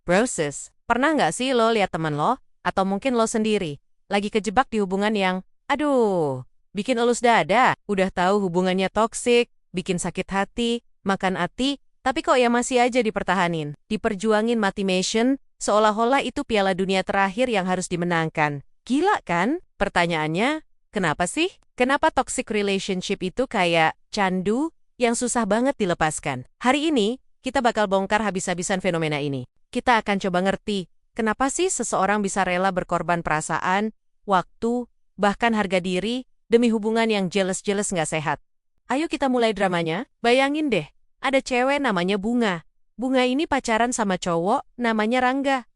Broses, pernah nggak sih lo lihat temen lo, atau mungkin lo sendiri, lagi kejebak di hubungan yang, aduh, bikin elus dada, udah tahu hubungannya toksik, bikin sakit hati, makan hati, tapi kok ya masih aja dipertahanin, diperjuangin mati mission, seolah-olah itu piala dunia terakhir yang harus dimenangkan. Gila kan? Pertanyaannya, kenapa sih? Kenapa toxic relationship itu kayak candu yang susah banget dilepaskan? Hari ini, kita bakal bongkar habis-habisan fenomena ini. Kita akan coba ngerti, kenapa sih seseorang bisa rela berkorban perasaan, waktu, bahkan harga diri, demi hubungan yang jealous-jealous nggak sehat. Ayo kita mulai dramanya. Bayangin deh, ada cewek namanya Bunga. Bunga ini pacaran sama cowok namanya Rangga.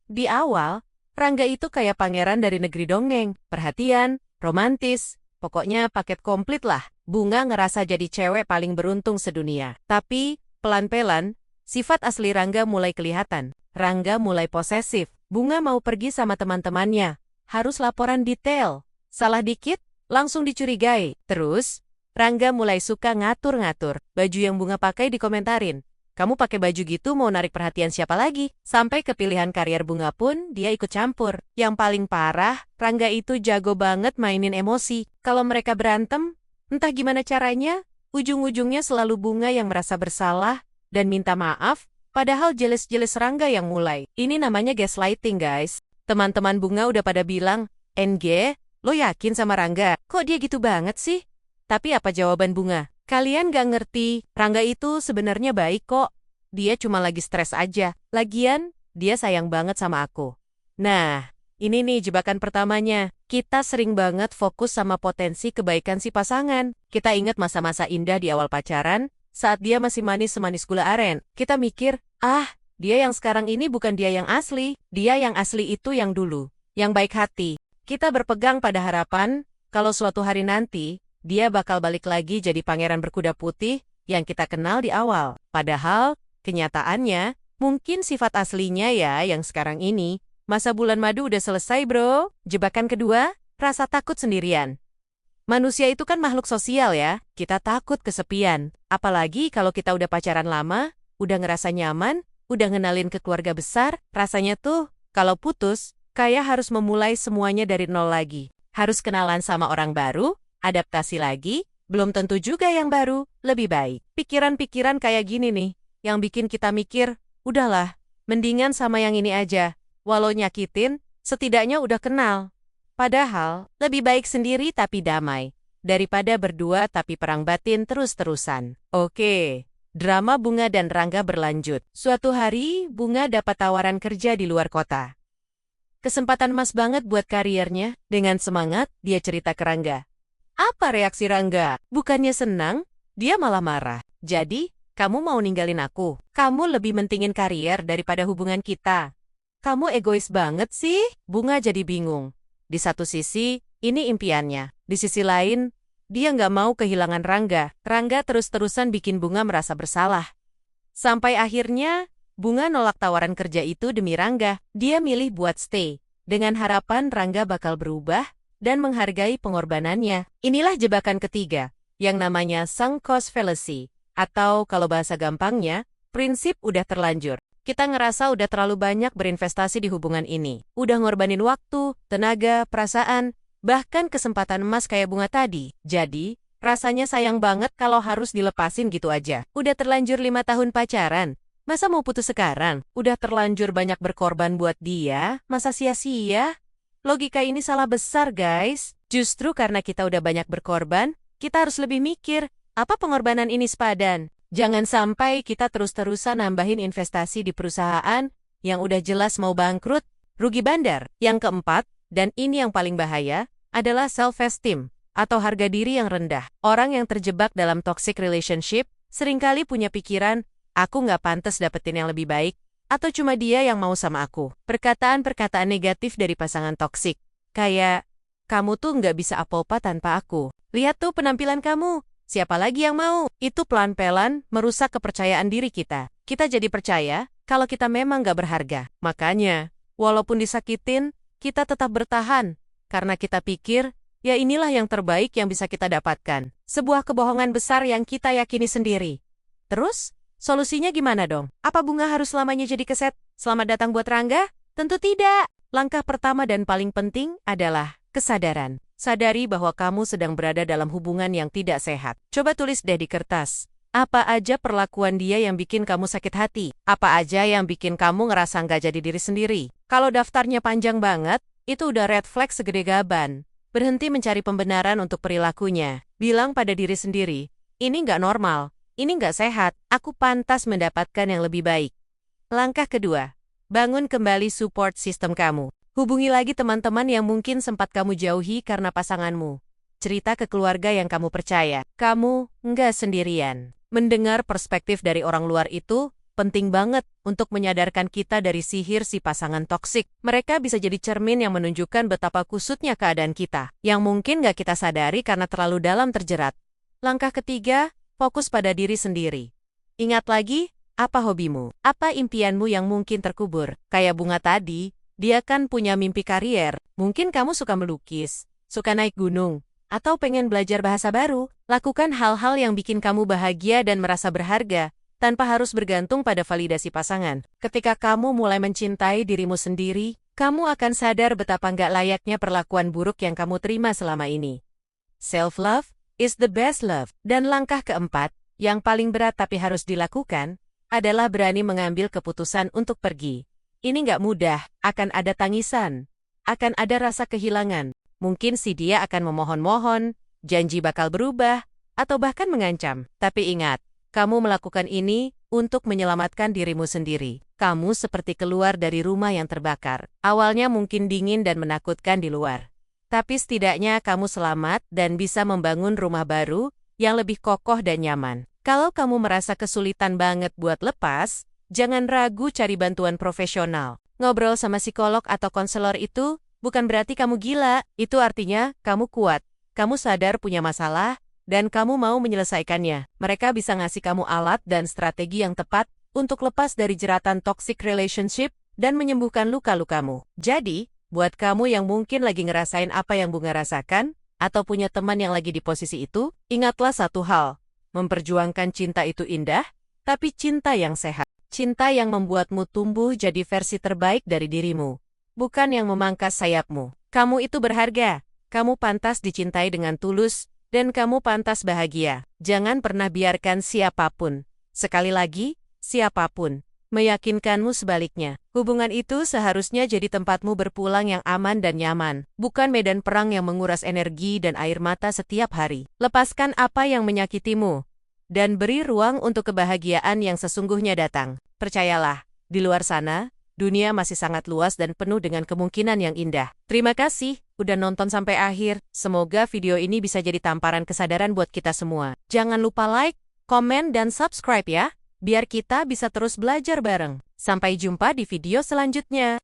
Di awal, Rangga itu kayak pangeran dari negeri dongeng, perhatian, romantis, pokoknya paket komplit lah. Bunga ngerasa jadi cewek paling beruntung sedunia. Tapi, pelan-pelan, sifat asli Rangga mulai kelihatan. Rangga mulai posesif. Bunga mau pergi sama teman-temannya. Harus laporan detail. Salah dikit, langsung dicurigai. Terus, Rangga mulai suka ngatur-ngatur. Baju yang Bunga pakai dikomentarin. Kamu pakai baju gitu mau narik perhatian siapa lagi? Sampai ke pilihan karier Bunga pun dia ikut campur. Yang paling parah, Rangga itu jago banget mainin emosi. Kalau mereka berantem, entah gimana caranya, ujung-ujungnya selalu Bunga yang merasa bersalah dan minta maaf, padahal jealous-jealous Rangga yang mulai. Ini namanya gaslighting, guys. Teman-teman Bunga udah pada bilang, NG, lo yakin sama Rangga? Kok dia gitu banget sih? Tapi apa jawaban Bunga? Kalian gak ngerti, Rangga itu sebenarnya baik kok. Dia cuma lagi stres aja. Lagian, dia sayang banget sama aku. Nah, ini nih jebakan pertamanya. Kita sering banget fokus sama potensi kebaikan si pasangan. Kita ingat masa-masa indah di awal pacaran, saat dia masih manis semanis gula aren. Kita mikir, dia yang sekarang ini bukan dia yang asli. Dia yang asli itu yang dulu. Yang baik hati. Kita berpegang pada harapan, kalau suatu hari nanti, dia bakal balik lagi jadi pangeran berkuda putih yang kita kenal di awal. Padahal, kenyataannya, mungkin sifat aslinya ya yang sekarang ini. Masa bulan madu udah selesai bro. Jebakan kedua, rasa takut sendirian. Manusia itu kan makhluk sosial ya. Kita takut kesepian. Apalagi kalau kita udah pacaran lama, udah ngerasa nyaman, udah ngenalin ke keluarga besar, rasanya tuh, kalau putus, kayak harus memulai semuanya dari nol lagi. Harus kenalan sama orang baru, adaptasi lagi, belum tentu juga yang baru, lebih baik. Pikiran-pikiran kayak gini nih, yang bikin kita mikir, udahlah, mendingan sama yang ini aja. Walau nyakitin, setidaknya udah kenal. Padahal, lebih baik sendiri tapi damai, daripada berdua tapi perang batin terus-terusan. Oke, drama Bunga dan Rangga berlanjut. Suatu hari, Bunga dapat tawaran kerja di luar kota. Kesempatan emas banget buat kariernya, dengan semangat, dia cerita ke Rangga. Apa reaksi Rangga? Bukannya senang, dia malah marah. Jadi, kamu mau ninggalin aku? Kamu lebih mentingin karier daripada hubungan kita. Kamu egois banget sih? Bunga jadi bingung. Di satu sisi, ini impiannya. Di sisi lain, dia nggak mau kehilangan Rangga. Rangga terus-terusan bikin Bunga merasa bersalah. Sampai akhirnya, Bunga nolak tawaran kerja itu demi Rangga. Dia milih buat stay, dengan harapan Rangga bakal berubah dan menghargai pengorbanannya. Inilah jebakan ketiga, yang namanya sunk cost fallacy, atau kalau bahasa gampangnya, prinsip udah terlanjur. Kita ngerasa udah terlalu banyak berinvestasi di hubungan ini. Udah ngorbanin waktu, tenaga, perasaan, bahkan kesempatan emas kayak Bunga tadi. Jadi, rasanya sayang banget kalau harus dilepasin gitu aja. Udah terlanjur 5 tahun pacaran, masa mau putus sekarang? Udah terlanjur banyak berkorban buat dia, masa sia-sia? Logika ini salah besar guys. Justru karena kita udah banyak berkorban, kita harus lebih mikir, apa pengorbanan ini sepadan? Jangan sampai kita terus-terusan nambahin investasi di perusahaan yang udah jelas mau bangkrut, rugi bandar. Yang keempat, dan ini yang paling bahaya, adalah self-esteem, atau harga diri yang rendah. Orang yang terjebak dalam toxic relationship seringkali punya pikiran, aku nggak pantas dapetin yang lebih baik, atau cuma dia yang mau sama aku. Perkataan-perkataan negatif dari pasangan toksik, kayak, kamu tuh nggak bisa apa-apa tanpa aku. Lihat tuh penampilan kamu. Siapa lagi yang mau? Itu pelan-pelan merusak kepercayaan diri kita. Kita jadi percaya kalau kita memang gak berharga. Makanya, walaupun disakitin, kita tetap bertahan. Karena kita pikir, ya inilah yang terbaik yang bisa kita dapatkan. Sebuah kebohongan besar yang kita yakini sendiri. Terus, Solusinya gimana dong? Apa bunga harus selamanya jadi keset? Selamat datang buat Rangga? Tentu tidak. Langkah pertama dan paling penting adalah kesadaran. Sadari bahwa kamu sedang berada dalam hubungan yang tidak sehat. Coba tulis deh di kertas. Apa aja perlakuan dia yang bikin kamu sakit hati? Apa aja yang bikin kamu ngerasa nggak jadi diri sendiri? Kalau daftarnya panjang banget, itu udah red flag segede gaban. Berhenti mencari pembenaran untuk perilakunya. Bilang pada diri sendiri, ini nggak normal. Ini nggak sehat, aku pantas mendapatkan yang lebih baik. Langkah kedua, bangun kembali support sistem kamu. Hubungi lagi teman-teman yang mungkin sempat kamu jauhi karena pasanganmu. Cerita ke keluarga yang kamu percaya. Kamu nggak sendirian. Mendengar perspektif dari orang luar itu penting banget untuk menyadarkan kita dari sihir si pasangan toksik. Mereka bisa jadi cermin yang menunjukkan betapa kusutnya keadaan kita, yang mungkin nggak kita sadari karena terlalu dalam terjerat. Langkah ketiga, fokus pada diri sendiri. Ingat lagi, apa hobimu? Apa impianmu yang mungkin terkubur? Kayak bunga tadi, dia kan punya mimpi karier. Mungkin kamu suka melukis, suka naik gunung, atau pengen belajar bahasa baru. Lakukan hal-hal yang bikin kamu bahagia dan merasa berharga, tanpa harus bergantung pada validasi pasangan. Ketika kamu mulai mencintai dirimu sendiri, kamu akan sadar betapa nggak layaknya perlakuan buruk yang kamu terima selama ini. Self-love is the best love. Dan langkah keempat, yang paling berat tapi harus dilakukan, adalah berani mengambil keputusan untuk pergi. Ini nggak mudah, akan ada tangisan, akan ada rasa kehilangan. Mungkin si dia akan memohon-mohon, janji bakal berubah, atau bahkan mengancam. Tapi ingat, kamu melakukan ini untuk menyelamatkan dirimu sendiri. Kamu seperti keluar dari rumah yang terbakar. Awalnya mungkin dingin dan menakutkan di luar. Tapi setidaknya kamu selamat dan bisa membangun rumah baru yang lebih kokoh dan nyaman. Kalau kamu merasa kesulitan banget buat lepas, jangan ragu cari bantuan profesional. Ngobrol sama psikolog atau konselor itu bukan berarti kamu gila, itu artinya kamu kuat. Kamu sadar punya masalah, dan kamu mau menyelesaikannya. Mereka bisa ngasih kamu alat dan strategi yang tepat untuk lepas dari jeratan toxic relationship dan menyembuhkan luka-lukamu. Jadi, buat kamu yang mungkin lagi ngerasain apa yang Bunga rasakan, atau punya teman yang lagi di posisi itu, ingatlah satu hal. Memperjuangkan cinta itu indah, tapi cinta yang sehat. Cinta yang membuatmu tumbuh jadi versi terbaik dari dirimu. Bukan yang memangkas sayapmu. Kamu itu berharga. Kamu pantas dicintai dengan tulus, dan kamu pantas bahagia. Jangan pernah biarkan siapapun, sekali lagi, siapapun, meyakinkanmu sebaliknya. Hubungan itu seharusnya jadi tempatmu berpulang yang aman dan nyaman, bukan medan perang yang menguras energi dan air mata setiap hari. Lepaskan apa yang menyakitimu, dan beri ruang untuk kebahagiaan yang sesungguhnya datang. Percayalah, di luar sana, dunia masih sangat luas dan penuh dengan kemungkinan yang indah. Terima kasih udah nonton sampai akhir. Semoga video ini bisa jadi tamparan kesadaran buat kita semua. Jangan lupa like, komen, dan subscribe ya, biar kita bisa terus belajar bareng. Sampai jumpa di video selanjutnya.